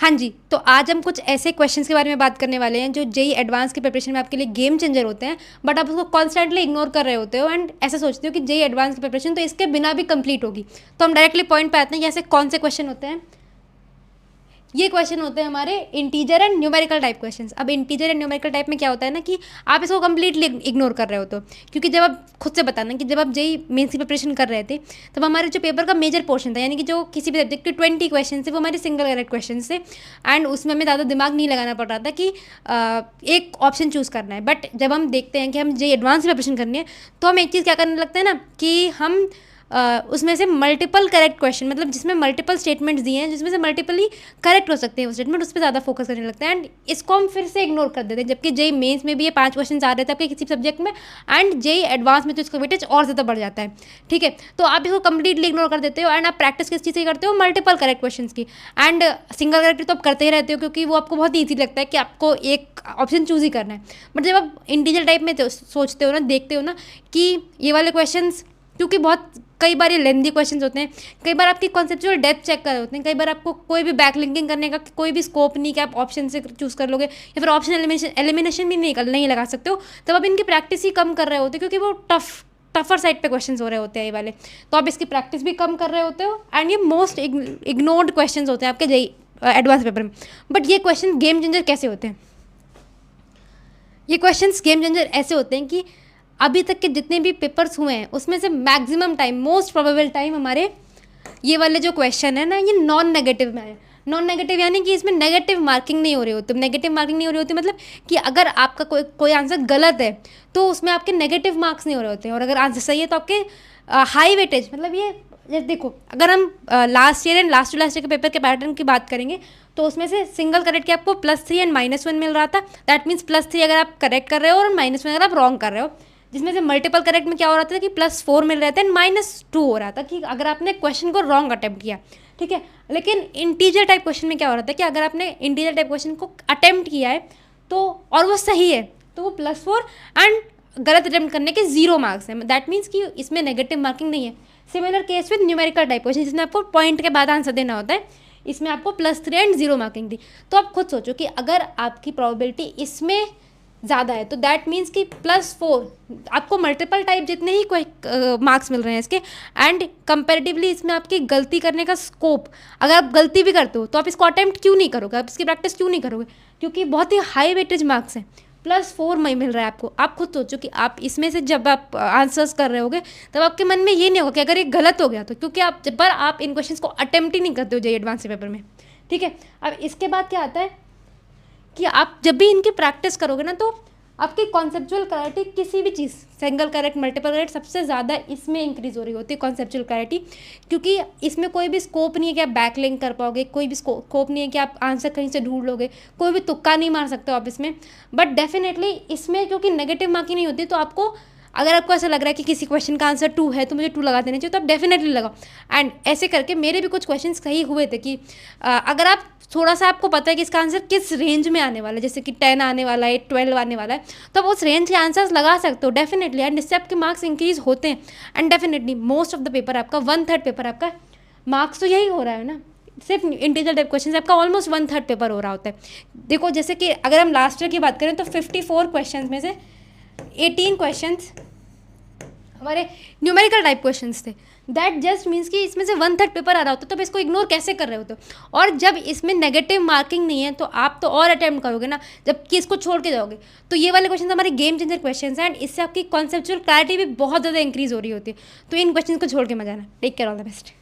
हाँ जी, तो आज हम कुछ ऐसे क्वेश्चंस के बारे में बात करने वाले हैं जो जेईई एडवांस की प्रिपरेशन में आपके लिए गेम चेंजर होते हैं, बट आप उसको कॉन्स्टेंटली इग्नोर कर रहे होते हो एंड ऐसा सोचते हो कि जेईई एडवांस की प्रिपरेशन तो इसके बिना भी कंप्लीट होगी। तो हम डायरेक्टली पॉइंट पे आते हैं कि ऐसे कौन से क्वेश्चन होते हैं। ये क्वेश्चन होते हैं हमारे integer and numerical type questions. अब इंटीजर एंड न्यूमेरिकल टाइप में क्या होता है ना कि आप इसको कंप्लीटली इग्नोर कर रहे हो, तो क्योंकि जब आप खुद से बताना कि जब आप जेईई मेंस की प्रिपरेशन कर रहे थे तब हमारे जो पेपर का मेजर पोर्शन था, यानी कि जो किसी भी सब्जेक्ट के 20 क्वेश्चन थे वो हमारे सिंगल करेक्ट क्वेश्चन थे एंड उसमें हमें ज़्यादा दिमाग नहीं लगाना पड़ रहा था कि एक ऑप्शन चूज़ करना है। बट जब हम देखते हैं कि हम जेईई एडवांस की प्रिपरेशन करनी है तो हम एक चीज़ क्या करने लगते हैं ना कि हम उसमें से मल्टीपल करेक्ट क्वेश्चन, मतलब जिसमें मल्टीपल स्टेटमेंट्स दिए हैं जिसमें से मल्टीपली करेक्ट हो सकते हैं वो स्टेटमेंट, उस पर ज़्यादा फोकस करने लगते हैं एंड इसको हम फिर से इग्नोर कर देते हैं। जबकि जेईई मेंस में भी ये 5 क्वेश्चन आ रहे थे आपके किसी सब्जेक्ट में एंड जेईई एडवांस में तो इसका वेटेज और ज़्यादा बढ़ जाता है। ठीक है, तो आप इसको कंप्लीटली इग्नोर कर देते हो एंड आप प्रैक्टिस किस चीज़ से करते हो, मल्टीपल करेक्ट क्वेश्चन की। एंड सिंगल करेक्ट तो आप करते ही रहते हो क्योंकि वो आपको बहुत ईजी लगता है कि आपको एक ऑप्शन चूज़ ही करना है। बट जब आप इंटीजर टाइप में सोचते हो ना, देखते हो ना कि ये वाले क्वेश्चन, क्योंकि बहुत कई बार ये लेंदी क्वेश्चंस होते हैं, कई बार आपकी कॉन्सेप्चुअल डेप्थ चेक कर होते हैं, कई बार आपको कोई भी बैक लिंकिंग करने का कोई भी स्कोप नहीं कि आप ऑप्शन से चूज़ कर लोगे या फिर ऑप्शन एलिमिनेशन भी नहीं लगा सकते हो, तब आप इनकी प्रैक्टिस ही कम कर रहे होते हो क्योंकि वो टफर साइड पे क्वेश्चंस हो रहे होते हैं ये वाले। तो आप इसकी प्रैक्टिस भी कम कर रहे होते हो एंड ये मोस्ट इग्नोर्ड क्वेश्चंस होते हैं आपके जेईई एडवांस पेपर में। बट ये क्वेश्चन गेम चेंजर कैसे होते हैं? ये क्वेश्चंस गेम चेंजर ऐसे होते हैं कि अभी तक के जितने भी पेपर्स हुए हैं उसमें से maximum time, most probable time हमारे ये वाले जो क्वेश्चन है ना ये नॉन नेगेटिव में आए। नॉन नेगेटिव यानी कि इसमें नेगेटिव मार्किंग नहीं हो रही होती। नेगेटिव मार्किंग नहीं हो रही होती मतलब कि अगर आपका कोई आंसर गलत है तो उसमें आपके नेगेटिव मार्क्स नहीं हो रहे होते हैं, और अगर आंसर सही है तो आपके हाई वेटेज, मतलब ये देखो, अगर हम last year and last to last year के पेपर के पैटर्न की बात करेंगे तो उसमें से सिंगल करेक्ट के आपको +3 एंड -1 मिल रहा था। दैट मीन्स +3 अगर आप करेक्ट कर रहे हो और -1 अगर आप रॉन्ग कर रहे हो। जिसमें से मल्टीपल करेक्ट में क्या हो रहा था कि +4 मिल रहा था एंड -2 हो रहा था कि अगर आपने क्वेश्चन को रॉन्ग अटेम्प्ट किया। ठीक है, लेकिन इंटीजर टाइप क्वेश्चन में क्या हो रहा था कि अगर आपने इंटीजर टाइप क्वेश्चन को अटेम्प्ट किया है तो और वो सही है तो वो +4 एंड गलत अटेम्प्ट करने के 0 मार्क्स हैं। दैट मीन्स कि इसमें नेगेटिव मार्किंग नहीं है। Similar case with numerical type question जिसमें आपको पॉइंट के बाद आंसर देना होता है, इसमें आपको +3 एंड 0 मार्किंग थी। तो आप खुद सोचो कि अगर आपकी प्रोबेबिलिटी इसमें ज़्यादा है तो दैट मीन्स कि +4 आपको मल्टीपल टाइप जितने ही कोई मार्क्स मिल रहे हैं इसके, एंड कंपेरेटिवली इसमें आपकी गलती करने का स्कोप, अगर आप गलती भी करते हो तो आप इसको अटेम्प्ट क्यों नहीं करोगे, आप इसकी प्रैक्टिस क्यों नहीं करोगे, क्योंकि बहुत ही हाई वेटेज मार्क्स हैं। +4 मिल रहा है आपको। आप खुद सोचो कि आप इसमें से जब आप आंसर्स कर रहे होगे तब आपके मन में ये नहीं होगा कि अगर ये गलत हो गया तो, क्योंकि आप जब पर आप इन क्वेश्चंस को अटेम्प्ट ही नहीं करते हो जेईई एडवांस पेपर में। ठीक है, अब इसके बाद क्या आता है कि आप जब भी इनकी प्रैक्टिस करोगे ना तो आपकी कॉन्सेप्चुअल क्लैरिटी किसी भी चीज़, सिंगल करेक्ट मल्टीपल करेक्ट, सबसे ज़्यादा इसमें इंक्रीज हो रही होती है कॉन्सेप्चुअल क्लैरिटी, क्योंकि इसमें कोई भी स्कोप नहीं है कि आप बैक लिंक कर पाओगे, कोई भी स्कोप नहीं है कि आप आंसर कहीं से ढूंढ लोगे, कोई भी तुक्का नहीं मार सकते हो आप इसमें। बट डेफिनेटली इसमें क्योंकि नेगेटिव मार्किंग नहीं होती तो आपको, अगर आपको ऐसा लग रहा है कि किसी क्वेश्चन का आंसर 2 है तो मुझे 2 लगा देना चाहिए तो आप डेफिनेटली लगाओ। एंड ऐसे करके मेरे भी कुछ क्वेश्चन सही हुए थे कि अगर आप थोड़ा सा आपको पता है कि इसका आंसर किस रेंज में आने वाला है, जैसे कि 10 आने वाला है, 12 आने वाला है, तो आप उस रेंज के आंसर्स लगा सकते हो डेफिनेटली, एंड इससे आपके मार्क्स इंक्रीज होते हैं। And definitely most of the paper आपका 1/3 पेपर आपका मार्क्स तो यही हो रहा है ना, सिर्फ इंटीजर टाइप क्वेश्चन आपका ऑलमोस्ट 1/3 पेपर हो रहा होता है। देखो जैसे कि अगर हम लास्ट ईयर की बात करें तो 54 क्वेश्चन में से 18 क्वेश्चन हमारे न्यूमेरिकल टाइप क्वेश्चंस थे। दैट जस्ट मीन्स कि इसमें से 1/3 पेपर आ रहा होता है, तो आप इसको इग्नोर कैसे कर रहे होते हो? और जब इसमें नेगेटिव मार्किंग नहीं है तो आप तो और अटेम्प्ट करोगे ना, जबकि इसको छोड़ के जाओगे। तो ये वाले क्वेश्चन हमारे गेम चेंजर क्वेश्चन हैं एंड इससे आपकी कॉन्सेप्चुअल क्लैरिटी भी बहुत ज़्यादा इंक्रीज हो रही होती है। तो इन क्वेश्चन को छोड़ के मजा आना। Take care, all the best.